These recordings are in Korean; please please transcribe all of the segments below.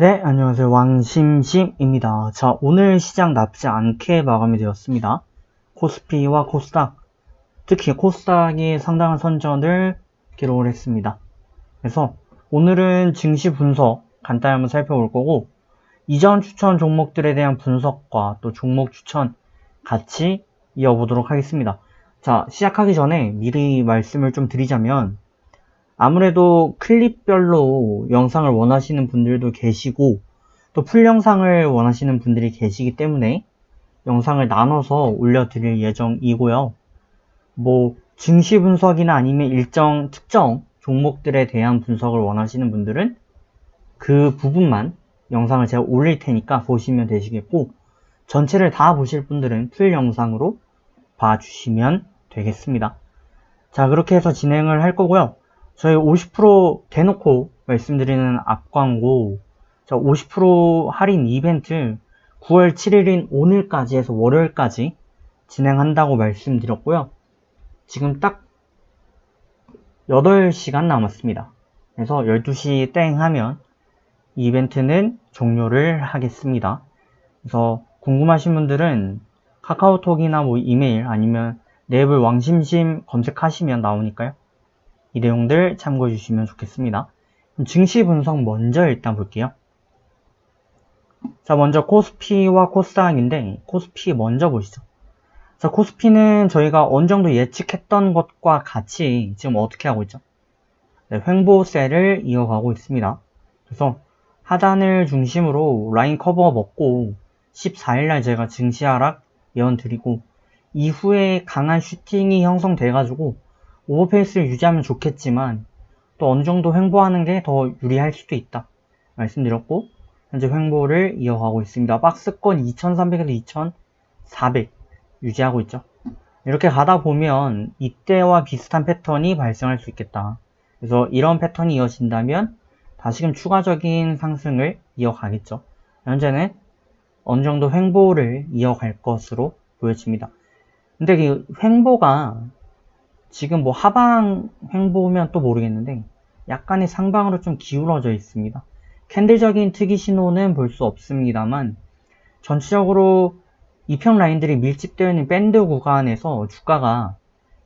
네, 안녕하세요. 왕심심입니다. 자, 오늘 시장 나쁘지 않게 마감이 되었습니다. 코스피와 코스닥, 특히 코스닥이 상당한 선전을 기록을 했습니다. 그래서 오늘은 증시 분석 간단히 한번 살펴볼 거고, 이전 추천 종목들에 대한 분석과 또 종목 추천 같이 이어보도록 하겠습니다. 자, 시작하기 전에 미리 말씀을 좀 드리자면, 아무래도 클립별로 영상을 원하시는 분들도 계시고 또 풀 영상을 원하시는 분들이 계시기 때문에 영상을 나눠서 올려드릴 예정이고요. 증시 분석이나 아니면 일정 특정 종목들에 대한 분석을 원하시는 분들은 그 부분만 영상을 제가 올릴 테니까 보시면 되시겠고, 전체를 다 보실 분들은 풀 영상으로 봐주시면 되겠습니다. 자, 그렇게 해서 진행을 할 거고요. 저희 50% 대놓고 말씀드리는 앞광고, 50% 할인 이벤트 9월 7일인 오늘까지 해서 월요일까지 진행한다고 말씀드렸고요. 지금 딱 8시간 남았습니다. 그래서 12시 땡 하면 이 이벤트는 종료를 하겠습니다. 그래서 궁금하신 분들은 카카오톡이나 이메일 아니면 내 앱을 왕심심 검색하시면 나오니까요. 이 내용들 참고해 주시면 좋겠습니다. 그럼 증시 분석 먼저 일단 볼게요. 자, 먼저 코스피와 코스닥인데 코스피 먼저 보시죠. 자, 코스피는 저희가 어느 정도 예측했던 것과 같이 지금 어떻게 하고 있죠? 네, 횡보세를 이어가고 있습니다. 그래서 하단을 중심으로 라인 커버 먹고 14일날 제가 증시 하락 예언 드리고 이후에 강한 슈팅이 형성돼가지고 오버페이스를 유지하면 좋겠지만 또 어느 정도 횡보하는 게 더 유리할 수도 있다 말씀드렸고, 현재 횡보를 이어가고 있습니다. 박스권 2300에서 2400 유지하고 있죠. 이렇게 가다 보면 이때와 비슷한 패턴이 발생할 수 있겠다. 그래서 이런 패턴이 이어진다면 다시금 추가적인 상승을 이어가겠죠. 현재는 어느 정도 횡보를 이어갈 것으로 보여집니다. 근데 그 횡보가 지금 하방 횡보면 또 모르겠는데 약간의 상방으로 좀 기울어져 있습니다. 캔들적인 특이 신호는 볼 수 없습니다만 전체적으로 이평 라인들이 밀집되어 있는 밴드 구간에서 주가가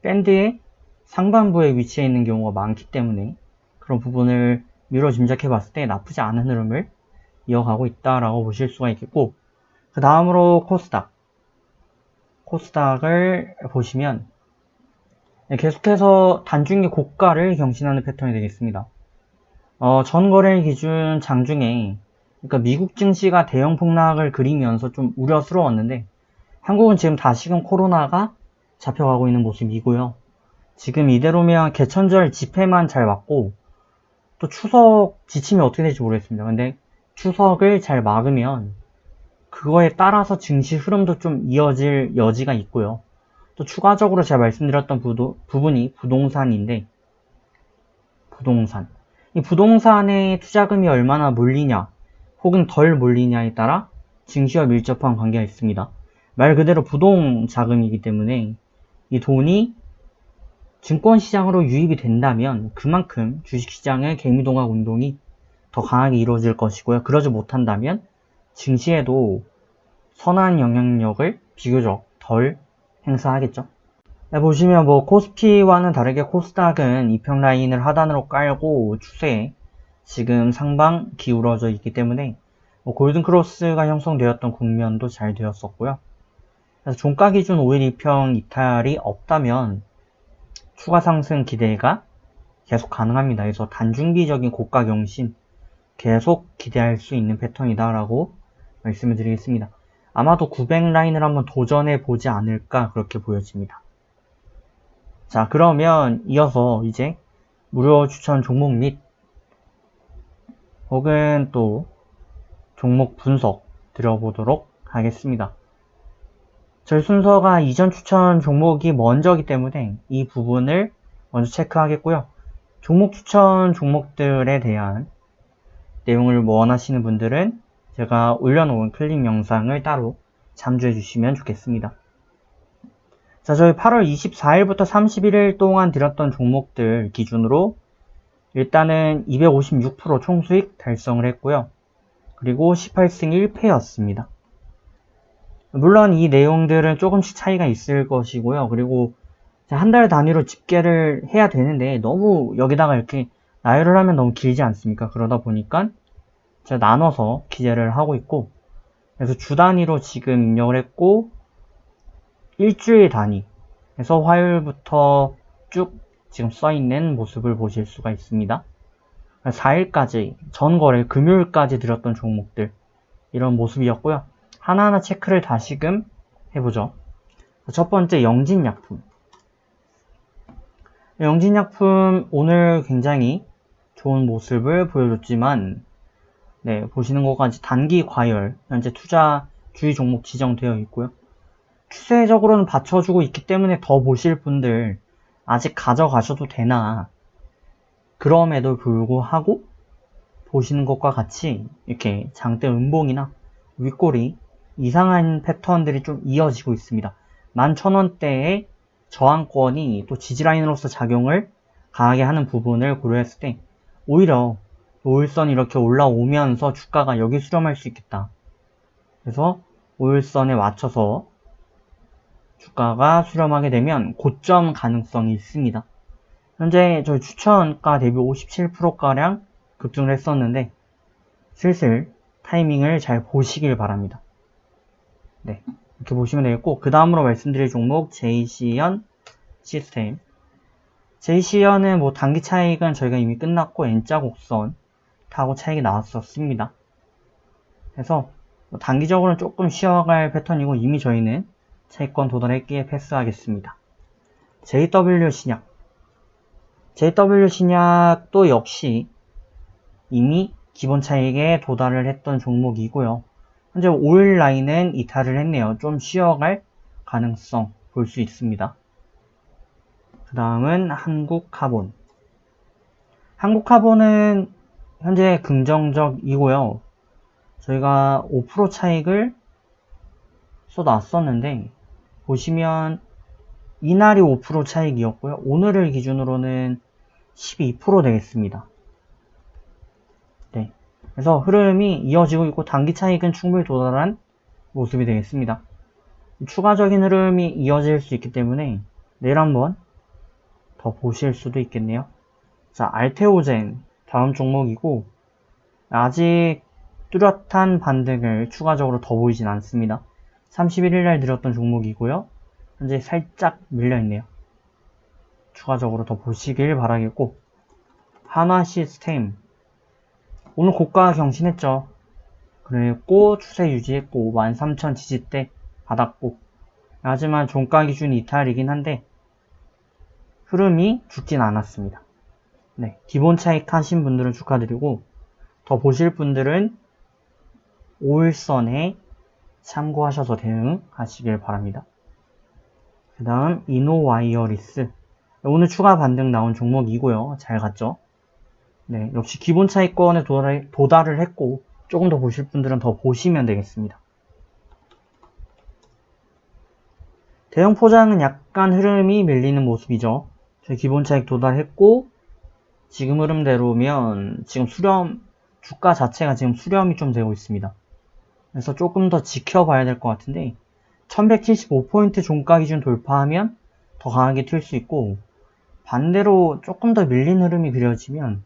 밴드의 상반부에 위치해 있는 경우가 많기 때문에 그런 부분을 미뤄 짐작해 봤을 때 나쁘지 않은 흐름을 이어가고 있다라고 보실 수가 있겠고, 그 다음으로 코스닥을 보시면 계속해서 단중기 고가를 경신하는 패턴이 되겠습니다. 전 거래일 기준 장중에, 그러니까 미국 증시가 대형 폭락을 그리면서 좀 우려스러웠는데 한국은 지금 다시금 코로나가 잡혀가고 있는 모습이고요. 지금 이대로면 개천절 집회만 잘 막고 또 추석 지침이 어떻게 될지 모르겠습니다. 근데 추석을 잘 막으면 그거에 따라서 증시 흐름도 좀 이어질 여지가 있고요. 또 추가적으로 제가 말씀드렸던 부분이 부동산인데, 이 부동산에 투자금이 얼마나 몰리냐 혹은 덜 몰리냐에 따라 증시와 밀접한 관계가 있습니다. 말 그대로 부동 자금이기 때문에 이 돈이 증권시장으로 유입이 된다면 그만큼 주식시장의 개미동학 운동이 더 강하게 이루어질 것이고요. 그러지 못한다면 증시에도 선한 영향력을 비교적 덜 행사하겠죠. 보시면 코스피와는 다르게 코스닥은 이평 라인을 하단으로 깔고 추세에 지금 상방 기울어져 있기 때문에 골든 크로스가 형성되었던 국면도 잘 되었었고요. 그래서 종가 기준 5일 이평 이탈이 없다면 추가 상승 기대가 계속 가능합니다. 그래서 단중기적인 고가 경신 계속 기대할 수 있는 패턴이다라고 말씀을 드리겠습니다. 아마도 900 라인을 한번 도전해 보지 않을까 그렇게 보여집니다. 자, 그러면 이어서 이제 무료 추천 종목 및 혹은 또 종목 분석 드려보도록 하겠습니다. 저희 순서가 이전 추천 종목이 먼저이기 때문에 이 부분을 먼저 체크하겠고요. 종목 추천 종목들에 대한 내용을 원하시는 분들은 제가 올려놓은 클립 영상을 따로 참조해 주시면 좋겠습니다. 자, 저희 8월 24일부터 31일 동안 드렸던 종목들 기준으로 일단은 256% 총수익 달성을 했고요. 그리고 18승 1패였습니다. 물론 이 내용들은 조금씩 차이가 있을 것이고요. 그리고 한 달 단위로 집계를 해야 되는데 너무 여기다가 이렇게 나열을 하면 너무 길지 않습니까? 그러다 보니까 제가 나눠서 기재를 하고 있고, 그래서 주 단위로 지금 입력을 했고, 일주일 단위 그래서 화요일부터 쭉 지금 써있는 모습을 보실 수가 있습니다. 4일까지 전 거래 금요일까지 들었던 종목들 이런 모습이었고요. 하나하나 체크를 다시금 해보죠. 첫 번째 영진약품. 영진약품 오늘 굉장히 좋은 모습을 보여줬지만, 네, 보시는 것까지 단기 과열 현재 투자 주의 종목 지정되어 있고요. 추세적으로는 받쳐주고 있기 때문에 더 보실 분들 아직 가져가셔도 되나, 그럼에도 불구하고 보시는 것과 같이 이렇게 장대 음봉이나 윗꼬리 이상한 패턴들이 좀 이어지고 있습니다. 11,000원대의 저항권이 또 지지라인으로서 작용을 강하게 하는 부분을 고려했을 때 오히려 오일선이 이렇게 올라오면서 주가가 여기 수렴할 수 있겠다. 그래서 오일선에 맞춰서 주가가 수렴하게 되면 고점 가능성이 있습니다. 현재 저희 추천가 대비 57%가량 급등을 했었는데 슬슬 타이밍을 잘 보시길 바랍니다. 네, 이렇게 보시면 되겠고, 그 다음으로 말씀드릴 종목 JC현 시스템. JC현은 뭐 단기 차익은 저희가 이미 끝났고 N자 곡선 타고 차익이 나왔었습니다. 그래서 뭐 단기적으로는 조금 쉬어갈 패턴이고 이미 저희는 차익권 도달했기에 패스하겠습니다. JW 신약. JW 신약도 역시 이미 기본 차익에 도달을 했던 종목이고요. 현재 5일 라인은 이탈을 했네요. 좀 쉬어갈 가능성 볼 수 있습니다. 그 다음은 한국카본. 한국카본은 현재 긍정적이고요. 저희가 5% 차익을 쏟아왔었는데 보시면 이날이 5% 차익이었고요. 오늘을 기준으로는 12% 되겠습니다. 네, 그래서 흐름이 이어지고 있고 단기 차익은 충분히 도달한 모습이 되겠습니다. 추가적인 흐름이 이어질 수 있기 때문에 내일 한번 더 보실 수도 있겠네요. 자, 알테오젠 다음 종목이고 아직 뚜렷한 반등을 추가적으로 더 보이진 않습니다. 31일날 들었던 종목이고요. 현재 살짝 밀려있네요. 추가적으로 더 보시길 바라겠고, 한화시스템 오늘 고가 경신했죠. 그리고 추세 유지했고 13,000 지지대 받았고, 하지만 종가 기준 이탈이긴 한데 흐름이 죽진 않았습니다. 네, 기본 차익 하신 분들은 축하드리고 더 보실 분들은 5일선에 참고하셔서 대응하시길 바랍니다. 그 다음 이노와이어리스. 오늘 추가 반등 나온 종목이고요. 잘 갔죠? 네, 역시 기본 차익권에 도달을 했고 조금 더 보실 분들은 더 보시면 되겠습니다. 대형 포장은 약간 흐름이 밀리는 모습이죠. 저희 기본 차익 도달했고 지금 흐름대로면 지금 주가 자체가 지금 수렴이 좀 되고 있습니다. 그래서 조금 더 지켜봐야 될 것 같은데 1175포인트 종가 기준 돌파하면 더 강하게 튈 수 있고, 반대로 조금 더 밀린 흐름이 그려지면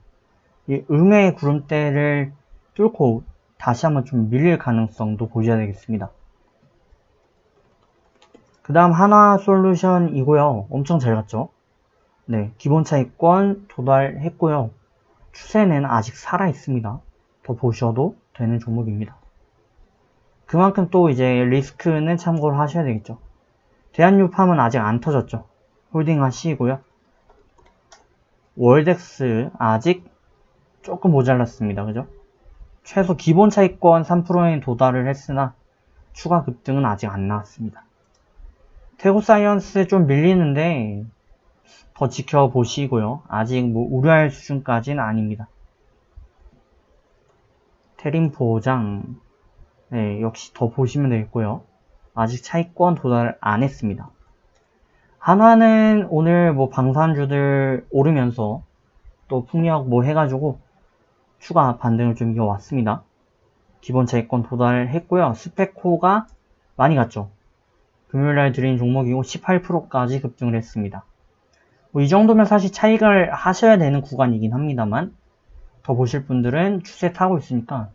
이 음의 구름대를 뚫고 다시 한번 좀 밀릴 가능성도 보셔야 되겠습니다. 그 다음 한화솔루션이고요. 엄청 잘 갔죠? 네, 기본 차익권 도달했고요. 추세는 아직 살아있습니다. 더 보셔도 되는 종목입니다. 그만큼 또 이제 리스크는 참고를 하셔야 되겠죠. 대한유팜은 아직 안 터졌죠. 홀딩 하시고요. 월덱스 아직 조금 모자랐습니다. 그죠? 최소 기본 차익권 3%에 도달을 했으나 추가 급등은 아직 안 나왔습니다. 태고사이언스 좀 밀리는데 더 지켜보시고요. 아직 뭐 우려할 수준까지는 아닙니다. 테림포장, 네, 역시 더 보시면 되겠고요. 아직 차익권 도달 안 했습니다. 한화는 오늘 뭐 방산주들 오르면서 또 풍력 뭐 해가지고 추가 반등을 좀 이어왔습니다. 기본 재권 도달했고요. 스펙코가 많이 갔죠. 금요일날 드린 종목이고 18%까지 급등을 했습니다. 이 정도면 사실 차익을 하셔야 되는 구간이긴 합니다만 더 보실 분들은 추세 타고 있으니까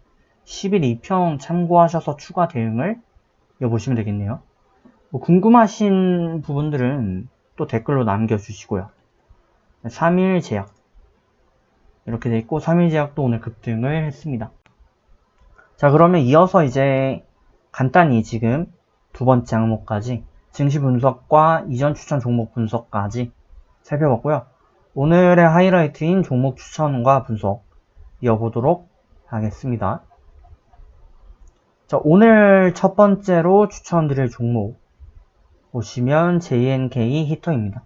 10일 2평 참고하셔서 추가 대응을 이어보시면 되겠네요. 궁금하신 부분들은 또 댓글로 남겨주시고요. 3일 제약 이렇게 돼 있고 3일 제약도 오늘 급등을 했습니다. 자, 그러면 이어서 이제 간단히 지금 두 번째 항목까지 증시 분석과 이전 추천 종목 분석까지 살펴봤고요. 오늘의 하이라이트인 종목 추천과 분석 이어보도록 하겠습니다. 자, 오늘 첫 번째로 추천드릴 종목 보시면 JNK 히터입니다.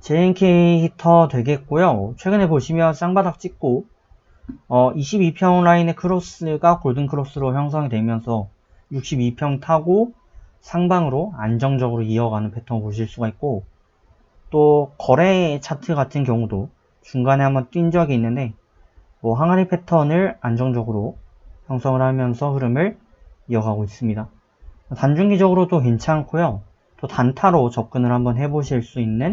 JNK 히터 되겠고요. 최근에 보시면 쌍바닥 찍고 22평 라인의 크로스가 골든 크로스로 형성이 되면서 62평 타고 상방으로 안정적으로 이어가는 패턴 보실 수가 있고, 또 거래 차트 같은 경우도 중간에 한번 뛴 적이 있는데 항아리 패턴을 안정적으로 형성을 하면서 흐름을 이어가고 있습니다. 단중기적으로도 괜찮고요. 또 단타로 접근을 한번 해보실 수 있는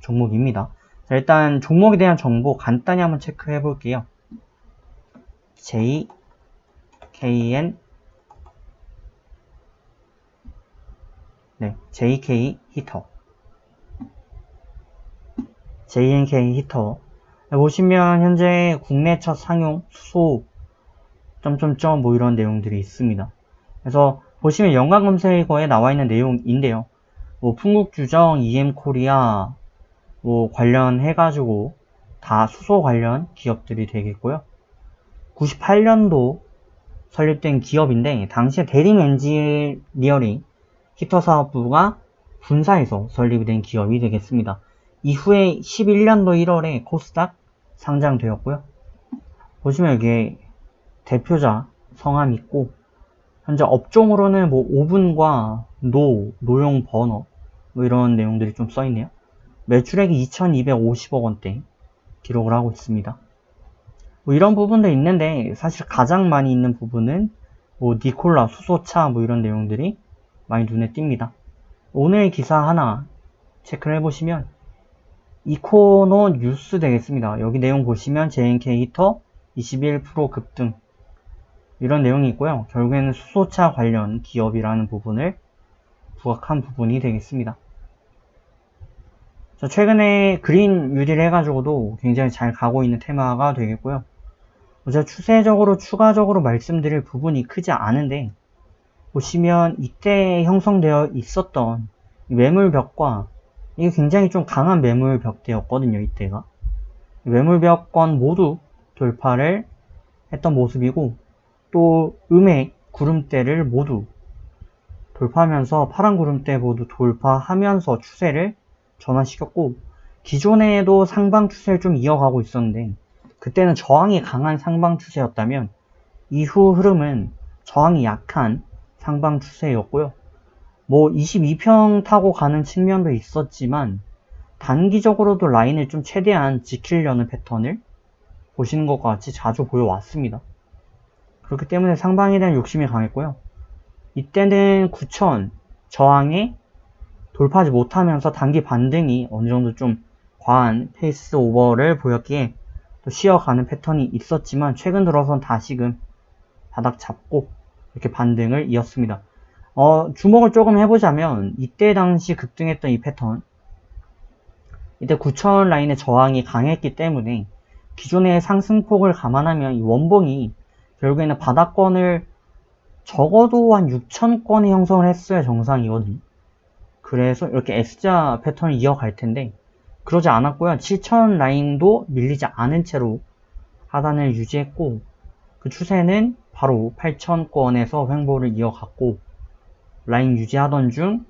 종목입니다. 자, 일단 종목에 대한 정보 간단히 한번 체크해 볼게요. JKN JK 히터 JNK 히터 보시면 현재 국내 첫 상용 수소 점점점 뭐 이런 내용들이 있습니다. 그래서 보시면 연관 검색어에 나와 있는 내용인데요. 풍국주정, EM코리아 관련해가지고 다 수소 관련 기업들이 되겠고요. 98년도 설립된 기업인데 당시에 대림 엔지니어링 히터 사업부가 분사해서 설립이 된 기업이 되겠습니다. 이후에 11년도 1월에 코스닥 상장되었고요. 보시면 여기에 대표자 성함 있고, 현재 업종으로는 오븐과 노용 버너 이런 내용들이 좀 써있네요. 매출액이 2250억 원대 기록을 하고 있습니다. 이런 부분도 있는데 사실 가장 많이 있는 부분은 니콜라, 수소차 이런 내용들이 많이 눈에 띕니다. 오늘 기사 하나 체크를 해보시면 이코노 뉴스 되겠습니다. 여기 내용 보시면 JNK 히터 21% 급등 이런 내용이 있고요. 결국에는 수소차 관련 기업이라는 부분을 부각한 부분이 되겠습니다. 자, 최근에 그린 유리를 해가지고도 굉장히 잘 가고 있는 테마가 되겠고요. 제가 추세적으로 추가적으로 말씀드릴 부분이 크지 않은데 보시면 이때 형성되어 있었던 매물벽과 이게 굉장히 좀 강한 매물벽대였거든요. 이때가 매물벽권 모두 돌파를 했던 모습이고, 또 음의 구름대를 모두 돌파하면서 파란 구름대 모두 돌파하면서 추세를 전환시켰고, 기존에도 상방 추세를 좀 이어가고 있었는데 그때는 저항이 강한 상방 추세였다면 이후 흐름은 저항이 약한 상방 추세였고요. 22평 타고 가는 측면도 있었지만 단기적으로도 라인을 좀 최대한 지키려는 패턴을 보시는 것과 같이 자주 보여왔습니다. 그렇기 때문에 상방에 대한 욕심이 강했고요. 이때는 9,000 저항에 돌파하지 못하면서 단기 반등이 어느 정도 좀 과한 페이스 오버를 보였기에 또 쉬어가는 패턴이 있었지만 최근 들어선 다시금 바닥 잡고 이렇게 반등을 이었습니다. 주목을 조금 해보자면 이때 당시 급등했던 이 패턴, 이때 9,000 라인의 저항이 강했기 때문에 기존의 상승폭을 감안하면 이 원봉이 결국에는 바닥권을 적어도 한 6,000건의 형성을 했어야 정상이거든요. 그래서 이렇게 S자 패턴을 이어갈 텐데 그러지 않았고요. 7,000 라인도 밀리지 않은 채로 하단을 유지했고, 그 추세는 바로 8,000건에서 횡보를 이어갔고, 라인 유지하던 중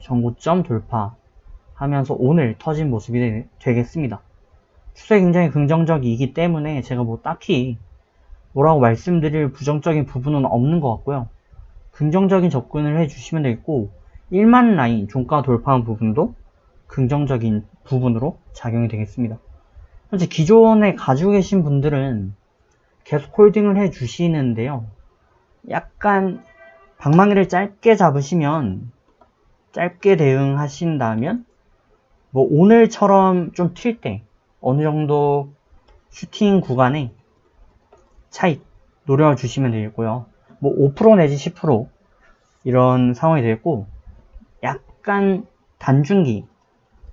전고점 돌파하면서 오늘 터진 모습이 되겠습니다. 추세 굉장히 긍정적이기 때문에 제가 딱히 뭐라고 말씀드릴 부정적인 부분은 없는 것 같고요. 긍정적인 접근을 해주시면 되겠고, 1만 라인 종가 돌파한 부분도 긍정적인 부분으로 작용이 되겠습니다. 현재 기존에 가지고 계신 분들은 계속 홀딩을 해 주시는데요. 약간 방망이를 짧게 잡으시면, 짧게 대응하신다면 뭐 오늘처럼 좀 튈 때 어느 정도 슈팅 구간에 차익 노려주시면 되겠고요. 뭐 5% 내지 10% 이런 상황이 되겠고, 약간 단중기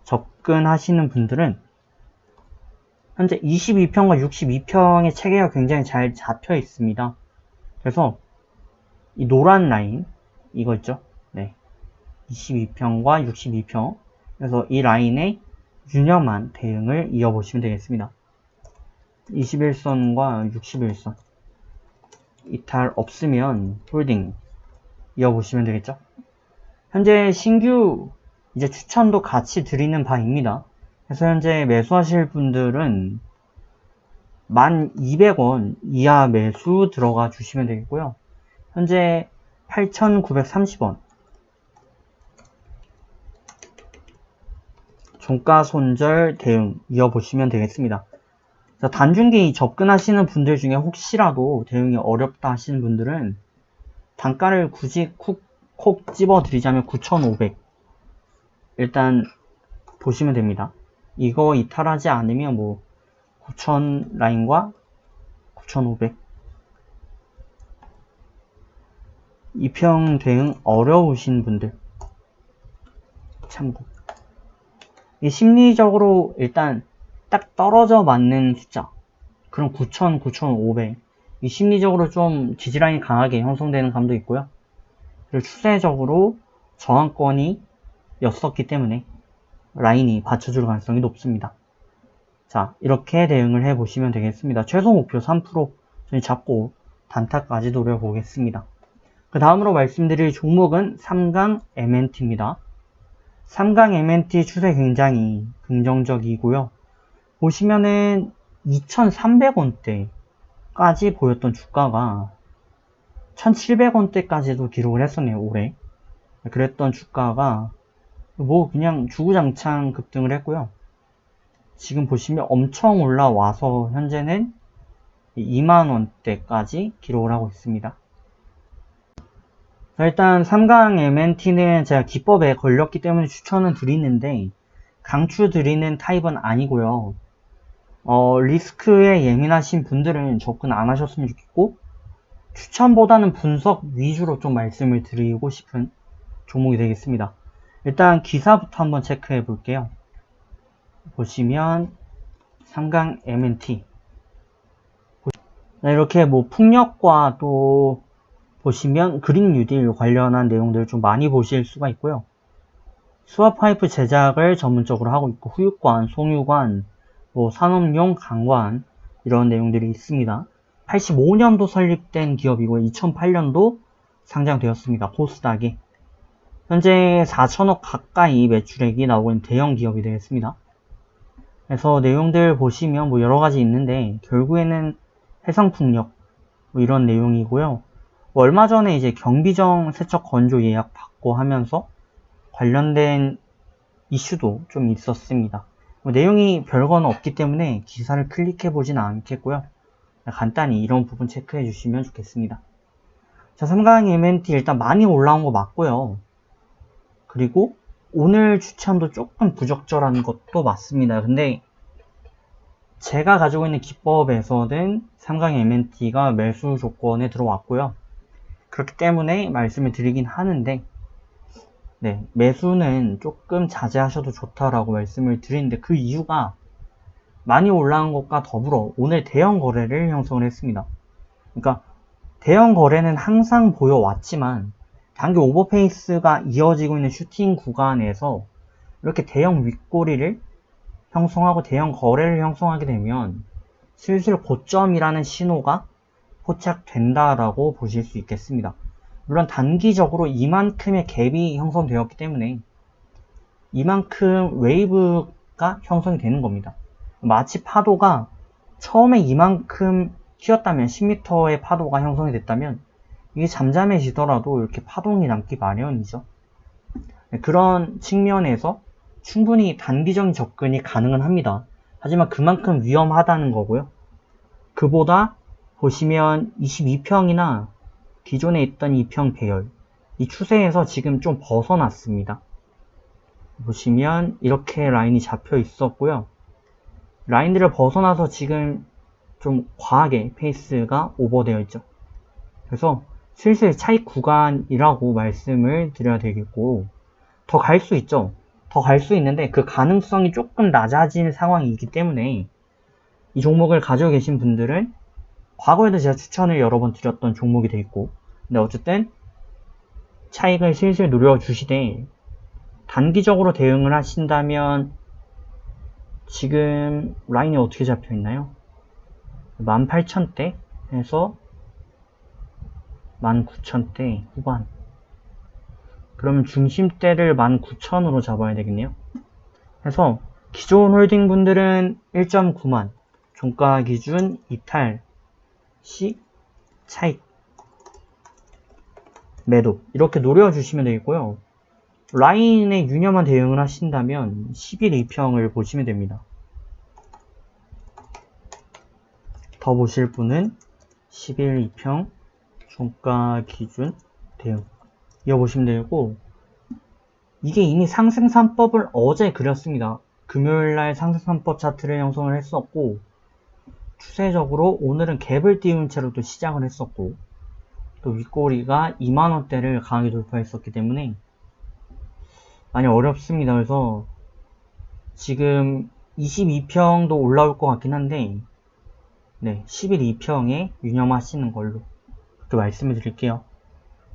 접근하시는 분들은 현재 22평과 62평의 체계가 굉장히 잘 잡혀 있습니다. 그래서 이 노란 라인 이거 있죠? 네, 22평과 62평. 그래서 이 라인에 유념한 대응을 이어보시면 되겠습니다. 21선과 61선 이탈 없으면 홀딩 이어보시면 되겠죠. 현재 신규 이제 추천도 같이 드리는 바입니다. 그래서 현재 매수하실 분들은 1200원 이하 매수 들어가 주시면 되겠고요. 현재 8930원 종가 손절 대응 이어보시면 되겠습니다. 단중기 접근하시는 분들 중에 혹시라도 대응이 어렵다 하시는 분들은 단가를 굳이 콕 집어 드리자면 9,500 일단 보시면 됩니다. 이거 이탈하지 않으면 뭐 9,000 라인과 9,500 이평 대응 어려우신 분들 참고. 이 심리적으로 일단 딱 떨어져 맞는 숫자, 그럼 9,000, 9,500 이 심리적으로 좀 지지라인이 강하게 형성되는 감도 있고요. 그리고 추세적으로 저항권이 였었기 때문에 라인이 받쳐줄 가능성이 높습니다. 자, 이렇게 대응을 해보시면 되겠습니다. 최소 목표 3% 저희 잡고 단타까지 노려보겠습니다. 그 다음으로 말씀드릴 종목은 삼강 MNT입니다. 삼강 MNT 추세 굉장히 긍정적이고요. 보시면은 2,300원대까지 보였던 주가가 1,700원대까지도 기록을 했었네요, 올해. 그랬던 주가가 뭐 그냥 주구장창 급등을 했고요. 지금 보시면 엄청 올라와서 현재는 2만원대까지 기록을 하고 있습니다. 자, 일단 삼강 MNT는 제가 기법에 걸렸기 때문에 추천을 드리는데 강추 드리는 타입은 아니고요. 리스크에 예민하신 분들은 접근 안 하셨으면 좋겠고, 추천보다는 분석 위주로 좀 말씀을 드리고 싶은 종목이 되겠습니다. 일단 기사부터 한번 체크해 볼게요. 보시면 삼강 MNT 이렇게 뭐 풍력과 또 보시면 그린 뉴딜 관련한 내용들을 좀 많이 보실 수가 있고요. 수압 파이프 제작을 전문적으로 하고 있고, 후유관, 송유관, 뭐 산업용 강관 이런 내용들이 있습니다. 85년도 설립된 기업이고 2008년도 상장되었습니다. 코스닥이. 현재 4천억 가까이 매출액이 나오고 있는 대형 기업이 되겠습니다. 그래서 내용들 보시면 뭐 여러 가지 있는데 결국에는 해상풍력 뭐 이런 내용이고요. 뭐 얼마 전에 이제 경비정 세척 건조 예약 받고 하면서 관련된 이슈도 좀 있었습니다. 뭐 내용이 별건 없기 때문에 기사를 클릭해 보진 않겠고요. 간단히 이런 부분 체크해 주시면 좋겠습니다. 자, 삼강 MNT 일단 많이 올라온 거 맞고요. 그리고 오늘 추천도 조금 부적절한 것도 맞습니다. 근데 제가 가지고 있는 기법에서는 삼강 MNT가 매수 조건에 들어왔고요. 그렇기 때문에 말씀을 드리긴 하는데, 네, 매수는 조금 자제하셔도 좋다라고 말씀을 드리는데, 그 이유가 많이 올라온 것과 더불어 오늘 대형 거래를 형성을 했습니다. 그러니까 대형 거래는 항상 보여왔지만 단기 오버페이스가 이어지고 있는 슈팅 구간에서 이렇게 대형 윗꼬리를 형성하고 대형 거래를 형성하게 되면 슬슬 고점이라는 신호가 포착된다라고 보실 수 있겠습니다. 물론 단기적으로 이만큼의 갭이 형성되었기 때문에 이만큼 웨이브가 형성이 되는 겁니다. 마치 파도가 처음에 이만큼 튀었다면 10m의 파도가 형성이 됐다면 이게 잠잠해지더라도 이렇게 파동이 남기 마련이죠. 그런 측면에서 충분히 단기적인 접근이 가능은 합니다. 하지만 그만큼 위험하다는 거고요. 그보다 보시면 22평이나 기존에 있던 2평 배열, 이 추세에서 지금 좀 벗어났습니다. 보시면 이렇게 라인이 잡혀 있었고요. 라인들을 벗어나서 지금 좀 과하게 페이스가 오버되어 있죠. 그래서 슬슬 차익 구간이라고 말씀을 드려야 되겠고, 더 갈 수 있죠. 더 갈 수 있는데 그 가능성이 조금 낮아진 상황이기 때문에 이 종목을 가지고 계신 분들은 과거에도 제가 추천을 여러 번 드렸던 종목이 돼 있고, 근데 어쨌든 차익을 슬슬 누려주시되 단기적으로 대응을 하신다면 지금 라인이 어떻게 잡혀 있나요? 18,000대 해서 19,000대 후반. 그러면 중심대를 19,000으로 잡아야 되겠네요. 그래서 기존 홀딩 분들은 1.9만, 종가 기준 이탈 시 차익 매도 이렇게 노려주시면 되겠고요. 라인에 유념한 대응을 하신다면 11 2평을 보시면 됩니다. 더 보실 분은 11 2평 종가 기준 대응 이어보시면 되고, 이게 이미 상승 3법을 어제 그렸습니다. 금요일날 상승 3법 차트를 형성을 했었고, 추세적으로 오늘은 갭을 띄운 채로 또 시작을 했었고, 또 윗꼬리가 2만원대를 강하게 돌파했었기 때문에 많이 어렵습니다. 그래서 지금 22평도 올라올 것 같긴 한데, 네, 11 2평에 유념하시는 걸로 그렇게 말씀을 드릴게요.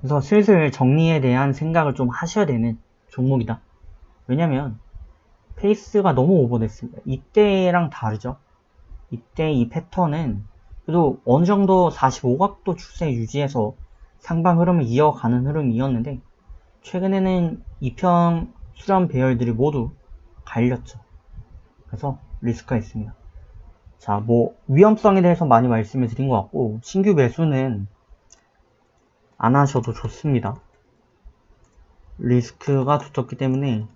그래서 슬슬 정리에 대한 생각을 좀 하셔야 되는 종목이다. 왜냐면 페이스가 너무 오버됐습니다. 이때랑 다르죠. 이때 이 패턴은 그래도 어느 정도 45각도 추세 유지해서 상방 흐름을 이어가는 흐름이었는데, 최근에는 2평 수렴 배열들이 모두 갈렸죠. 그래서 리스크가 있습니다. 자, 위험성에 대해서 많이 말씀을 드린 것 같고, 신규 매수는 안 하셔도 좋습니다. 리스크가 두텁기 때문에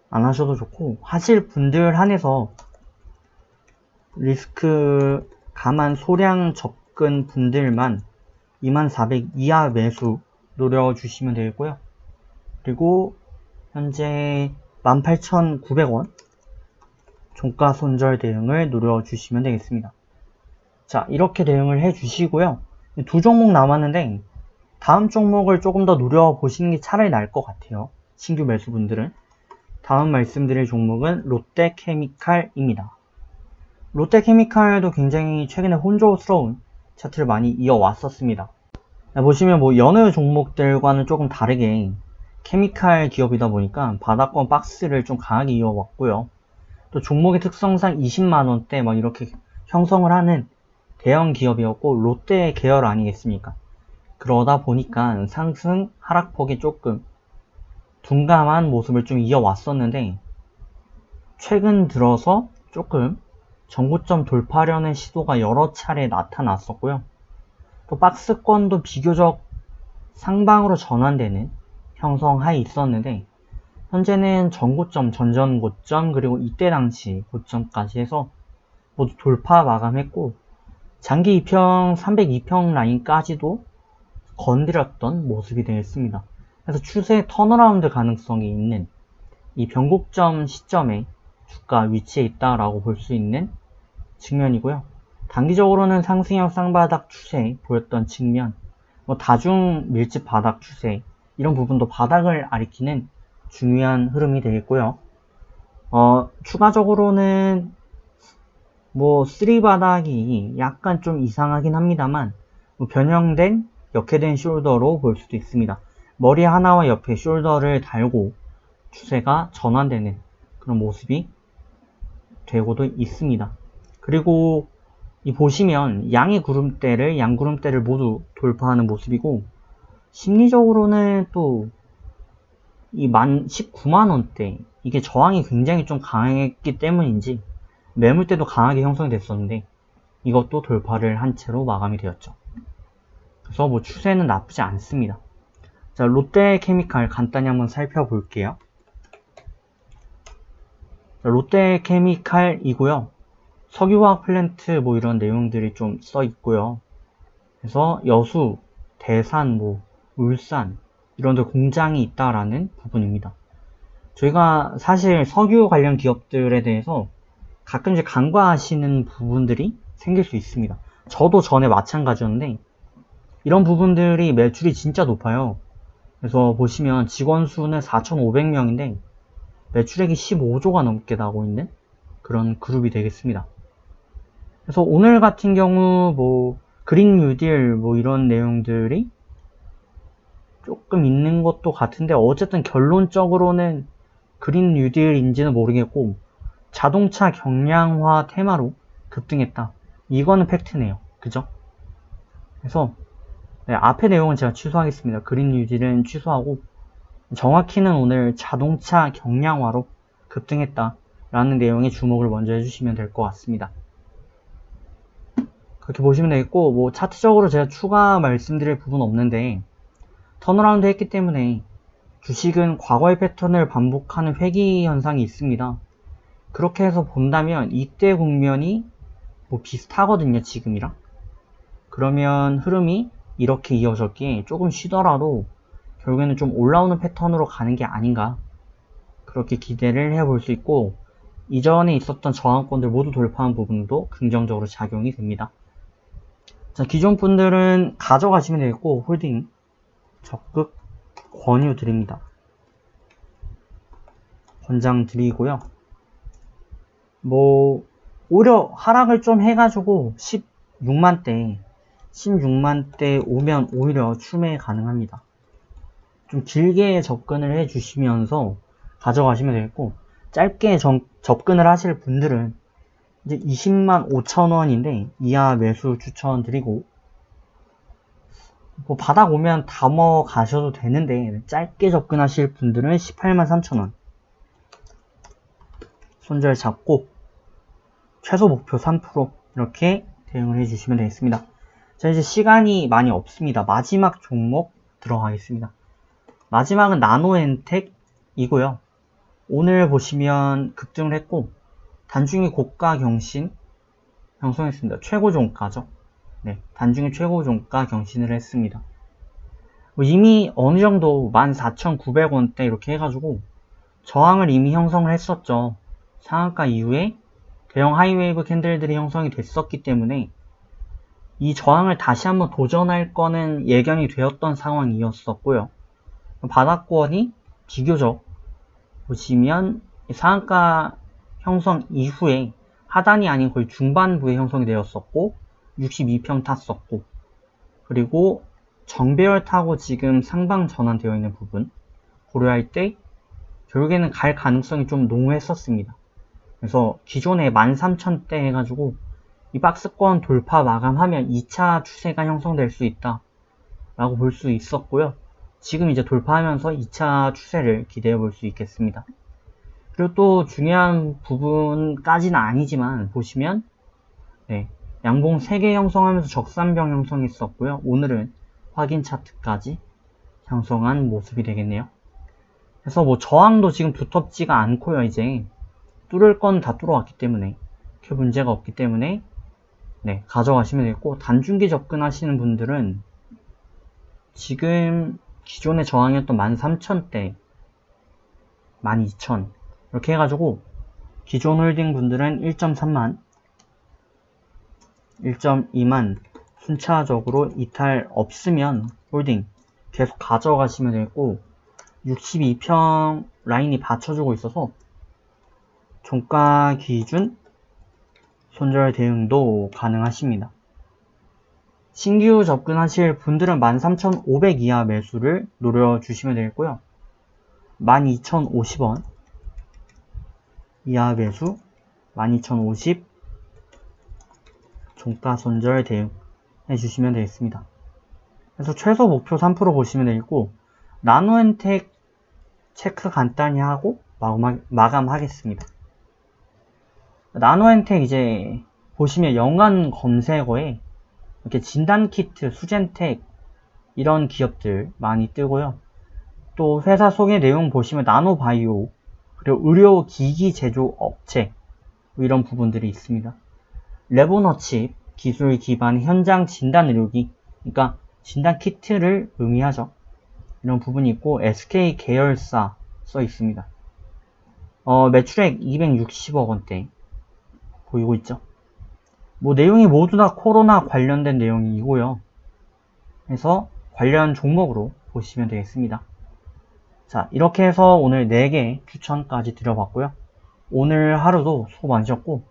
안 하셔도 좋고, 하실 분들 한해서 리스크 감안 소량 접근 분들만 2400 이하 매수 노려주시면 되겠고요. 그리고 현재 18,900원 종가 손절 대응을 노려주시면 되겠습니다. 자, 이렇게 대응을 해주시고요. 두 종목 남았는데 다음 종목을 조금 더 노려보시는 게 차라리 나을 것 같아요. 신규 매수분들은. 다음 말씀드릴 종목은 롯데케미칼입니다. 롯데케미칼도 굉장히 최근에 혼조스러운 차트를 많이 이어왔었습니다. 보시면 여느 종목들과는 조금 다르게 케미칼 기업이다 보니까 바닥권 박스를 좀 강하게 이어왔고요. 또 종목의 특성상 20만원대 막 이렇게 형성을 하는 대형 기업이었고, 롯데 계열 아니겠습니까? 그러다 보니까 상승 하락폭이 조금 둔감한 모습을 좀 이어왔었는데, 최근 들어서 조금 전고점 돌파하려는 시도가 여러 차례 나타났었고요. 또 박스권도 비교적 상방으로 전환되는 형성하에 있었는데, 현재는 전고점, 전전고점, 그리고 이때 당시 고점까지 해서 모두 돌파 마감했고, 장기 2평, 302평 라인까지도 건드렸던 모습이 되겠습니다. 그래서 추세 턴어라운드 가능성이 있는 이 변곡점 시점에 주가 위치에 있다라고 볼 수 있는 측면이고요. 단기적으로는 상승형 쌍바닥 추세 보였던 측면, 다중 밀집 바닥 추세, 이런 부분도 바닥을 가리키는 중요한 흐름이 되겠고요. 추가적으로는 3 바닥이 약간 좀 이상하긴 합니다만, 변형된 역회된 숄더로 볼 수도 있습니다. 머리 하나와 옆에 숄더를 달고 추세가 전환되는 그런 모습이 되고도 있습니다. 그리고 보시면 양의 구름대를, 양구름대를 모두 돌파하는 모습이고, 심리적으로는 또 이 19만원대, 이게 저항이 굉장히 좀 강했기 때문인지 매물대도 강하게 형성이 됐었는데, 이것도 돌파를 한 채로 마감이 되었죠. 그래서 추세는 나쁘지 않습니다. 자, 롯데케미칼 간단히 한번 살펴볼게요. 자, 롯데케미칼이고요. 석유화학 플랜트 뭐 이런 내용들이 좀 써 있고요. 그래서 여수, 대산, 뭐 울산 이런 데 공장이 있다라는 부분입니다. 저희가 사실 석유 관련 기업들에 대해서 가끔씩 간과하시는 부분들이 생길 수 있습니다. 저도 전에 마찬가지였는데 이런 부분들이 매출이 진짜 높아요. 그래서 보시면 직원 수는 4,500명인데 매출액이 15조가 넘게 나오고 있는 그런 그룹이 되겠습니다. 그래서 오늘 같은 경우 뭐 그린 뉴딜 뭐 이런 내용들이 조금 있는 것도 같은데 어쨌든 결론적으로는 그린 뉴딜인지는 모르겠고 자동차 경량화 테마로 급등했다. 이거는 팩트네요. 그죠? 그래서 네, 앞의 내용은 제가 취소하겠습니다. 그린 뉴딜은 취소하고 정확히는 오늘 자동차 경량화로 급등했다 라는 내용에 주목을 먼저 해주시면 될 것 같습니다. 그렇게 보시면 되겠고 뭐 차트적으로 제가 추가 말씀드릴 부분 없는데 턴어라운드 했기 때문에 주식은 과거의 패턴을 반복하는 회귀 현상이 있습니다. 그렇게 해서 본다면 이때 국면이 뭐 비슷하거든요, 지금이랑. 그러면 흐름이 이렇게 이어졌기에 조금 쉬더라도 결국에는 좀 올라오는 패턴으로 가는 게 아닌가 그렇게 기대를 해볼 수 있고 이전에 있었던 저항권들 모두 돌파한 부분도 긍정적으로 작용이 됩니다. 자, 기존 분들은 가져가시면 되겠고 홀딩 적극 권유 드립니다. 권장 드리고요. 뭐 오히려 하락을 좀 해가지고 16만대 오면 오히려 추매 가능합니다. 좀 길게 접근을 해주시면서 가져가시면 되겠고 짧게 접근을 하실 분들은 이제 20만 5천원인데 이하 매수 추천드리고 뭐 바닥 오면 담어 가셔도 되는데 짧게 접근하실 분들은 18만 3천원 손절 잡고 최소 목표 3% 이렇게 대응을 해주시면 되겠습니다. 자, 이제 시간이 많이 없습니다. 마지막 종목 들어가겠습니다. 마지막은 나노엔텍이고요. 오늘 보시면 급등을 했고 단중이 고가 경신 형성했습니다. 최고 종가죠. 네, 단중이 최고 종가 경신을 했습니다. 이미 어느 정도 14,900원대 이렇게 해가지고 저항을 이미 형성을 했었죠. 상한가 이후에 대형 하이웨이브 캔들들이 형성이 됐었기 때문에 이 저항을 다시 한번 도전할 거는 예견이 되었던 상황이었었고요. 바닥권이 비교적 보시면 상한가 형성 이후에 하단이 아닌 거의 중반부에 형성이 되었었고 62평 탔었고 그리고 정배열 타고 지금 상방 전환되어 있는 부분 고려할 때 결국에는 갈 가능성이 좀 농후했었습니다. 그래서 기존에 13,000대 해가지고 이 박스권 돌파 마감하면 2차 추세가 형성될 수 있다 라고 볼 수 있었고요. 지금 이제 돌파하면서 2차 추세를 기대해 볼 수 있겠습니다. 그리고 또 중요한 부분까지는 아니지만 보시면 네, 양봉 3개 형성하면서 적산병 형성했었고요. 오늘은 확인 차트까지 형성한 모습이 되겠네요. 그래서 뭐 저항도 지금 두텁지가 않고요. 이제 뚫을 건 다 뚫어왔기 때문에 그 문제가 없기 때문에 네, 가져가시면 되겠고 단중기 접근하시는 분들은 지금 기존의 저항이었던 13,000대 12,000 이렇게 해가지고 기존 홀딩 분들은 1.3만 1.2만 순차적으로 이탈 없으면 홀딩 계속 가져가시면 되겠고 62평 라인이 받쳐주고 있어서 종가 기준 손절 대응도 가능하십니다. 신규 접근하실 분들은 13,500 이하 매수를 노려주시면 되겠고요. 12,050원 이하 매수 12,050 종가 손절 대응 해주시면 되겠습니다. 그래서 최소 목표 3% 보시면 되겠고 나노엔텍 체크 간단히 하고 마감하겠습니다. 나노엔텍 이제 보시면 연관 검색어에 이렇게 진단키트, 수젠텍 이런 기업들 많이 뜨고요. 또 회사 소개 내용 보시면 나노바이오 그리고 의료기기 제조 업체 이런 부분들이 있습니다. 레보너칩 기술 기반 현장 진단 의료기, 그러니까 진단 키트를 의미하죠. 이런 부분이 있고 SK 계열사 써 있습니다. 매출액 260억 원대 보이고 있죠. 뭐 내용이 모두 다 코로나 관련된 내용이고요. 그래서 관련 종목으로 보시면 되겠습니다. 자, 이렇게 해서 오늘 4개 추천까지 드려봤고요. 오늘 하루도 수고 많으셨고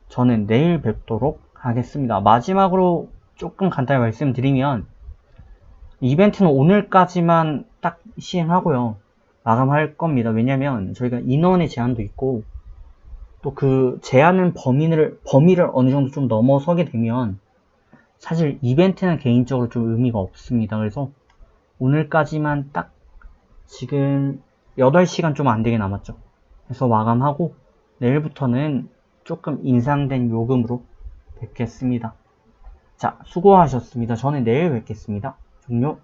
저는 내일 뵙도록 하겠습니다. 마지막으로 조금 간단히 말씀드리면 이벤트는 오늘까지만 딱 시행하고요. 마감할 겁니다. 왜냐면 저희가 인원의 제한도 있고 또 그 제한은 범위를 어느 정도 좀 넘어서게 되면 사실 이벤트는 개인적으로 좀 의미가 없습니다. 그래서 오늘까지만 딱 지금 8시간 좀 안 되게 남았죠. 그래서 마감하고 내일부터는 조금 인상된 요금으로 뵙겠습니다. 자, 수고하셨습니다. 저는 내일 뵙겠습니다. 종료.